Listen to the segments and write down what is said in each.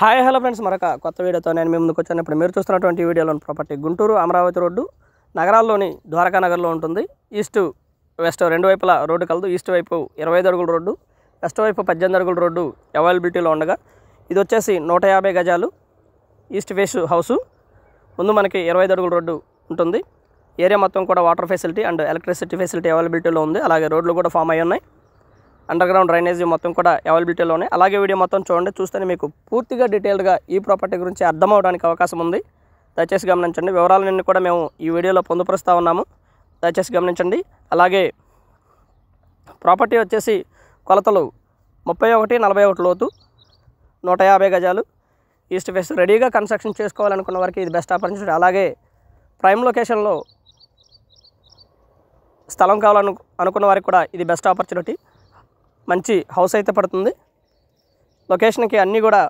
Hi hello friends, మరొక కొత్త వీడియోతో నేను మీ ముందుకు వచ్చాను. ఇప్పుడు మీరు చూస్తున్నటువంటి వీడియోలోని ప్రాపర్టీ గుంటూరు అమరావతి రోడ్డు నగరాల్లోని ద్వారకా నగర్లో ఉంటుంది. ఈస్ట్ వెస్ట్ రెండు వైపులా రోడ్డు కలదు. ఈస్ట్ వైపు 25 అడుగుల రోడ్డు, వెస్ట్ వైపు 18 అడుగుల రోడ్డు అవైలబిలిటీలో ఉండగా ఇది వచ్చేసి 150 గజాలు ఈస్ట్ ఫేస్ హౌసు. ముందు మనకి 25 అడుగుల రోడ్డు ఉంటుంది. ఏరియా మొత్తం కూడా water facility and electricity facility అవైలబిలిటీలో ఉంది. అలాగే రోడ్లు కూడా ఫామ్ అయ్యి ఉన్నాయి. అండర్ గ్రౌండ్ డ్రైనేజీ మొత్తం కూడా అవైలబిలిటీలో ఉన్నాయి. అలాగే వీడియో మొత్తం చూడండి. చూస్తేనే మీకు పూర్తిగా డీటెయిల్గా ఈ ప్రాపర్టీ గురించి అర్థం అవడానికి అవకాశం ఉంది. దయచేసి గమనించండి. వివరాలన్నీ కూడా మేము ఈ వీడియోలో పొందుపరుస్తూ ఉన్నాము. దయచేసి గమనించండి. అలాగే ప్రాపర్టీ వచ్చేసి కొలతలు 31-41 లోతు, 150 గజాలు ఈస్ట్ ఫేస్. రెడీగా కన్స్ట్రక్షన్ చేసుకోవాలనుకున్న వారికి ఇది బెస్ట్ ఆపర్చునిటీ. అలాగే ప్రైమ్ లొకేషన్లో స్థలం కావాలనుకున్న వారికి కూడా ఇది బెస్ట్ ఆపర్చునిటీ. మంచి హౌస్ అయితే పడుతుంది. లొకేషన్కి అన్నీ కూడా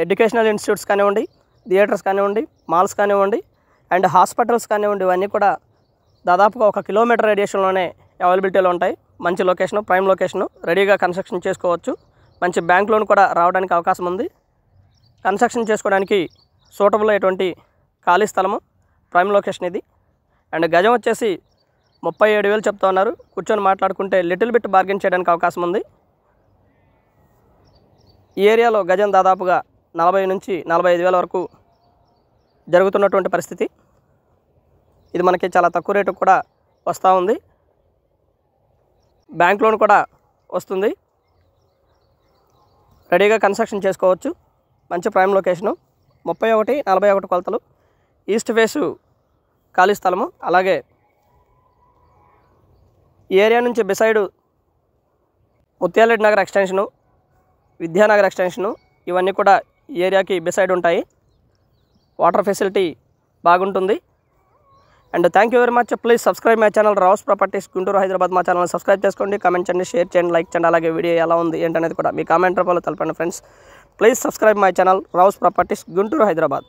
ఎడ్యుకేషనల్ ఇన్స్టిట్యూట్స్ కానివ్వండి, థియేటర్స్ కానివ్వండి, మాల్స్ కానివ్వండి అండ్ హాస్పిటల్స్ కానివ్వండి, ఇవన్నీ కూడా దాదాపుగా 1 కిలోమీటర్ రేడియేషన్లోనే అవైలబిలిటీలో ఉంటాయి. మంచి లొకేషను, ప్రైమ్ లొకేషను. రెడీగా కన్స్ట్రక్షన్ చేసుకోవచ్చు. మంచి బ్యాంక్ లోన్ కూడా రావడానికి అవకాశం ఉంది. కన్స్ట్రక్షన్ చేసుకోవడానికి సూటబుల్ అయ్యేటువంటి ఖాళీ స్థలము, ప్రైమ్ లొకేషన్ ఇది. అండ్ గజం వచ్చేసి 37,000 చెప్తా ఉన్నారు. కూర్చొని మాట్లాడుకుంటే లిటిల్ బిట్ బార్గెన్ చేయడానికి అవకాశం ఉంది. ఈ ఏరియాలో గజం దాదాపుగా 40,000 నుంచి 45,000 వరకు జరుగుతున్నటువంటి పరిస్థితి. ఇది మనకి చాలా తక్కువ రేటు కూడా వస్తూ ఉంది. బ్యాంక్ లోన్ కూడా వస్తుంది. రెడీగా కన్స్ట్రక్షన్ చేసుకోవచ్చు. మంచి ప్రైమ్ లొకేషను. 31-41 కొలతలు, ఈస్ట్ ఫేసు ఖాళీ స్థలము. అలాగే ఈ ఏరియా నుంచి beside Mutyala Reddy Nagar extension, Vidyanagar extension, ఇవన్నీ కూడా ఈ ఏరియాకి బిసైడ్ ఉంటాయి. వాటర్ ఫెసిలిటీ బాగుంటుంది. And thank you very much. Please subscribe my channel Rao's properties Guntur Hyderabad. మా ఛానల్ సబ్స్క్రైబ్ చేసుకోండి, కామెంట్ చేయండి, షేర్ చేయండి, లైక్ చేయండి. అలాగే వీడియో ఎలా ఉంది ఏంటనేది కూడా మీ కామెంట్ రూపంలో తెలపండి friends. Please subscribe my channel Rao's properties Guntur Hyderabad.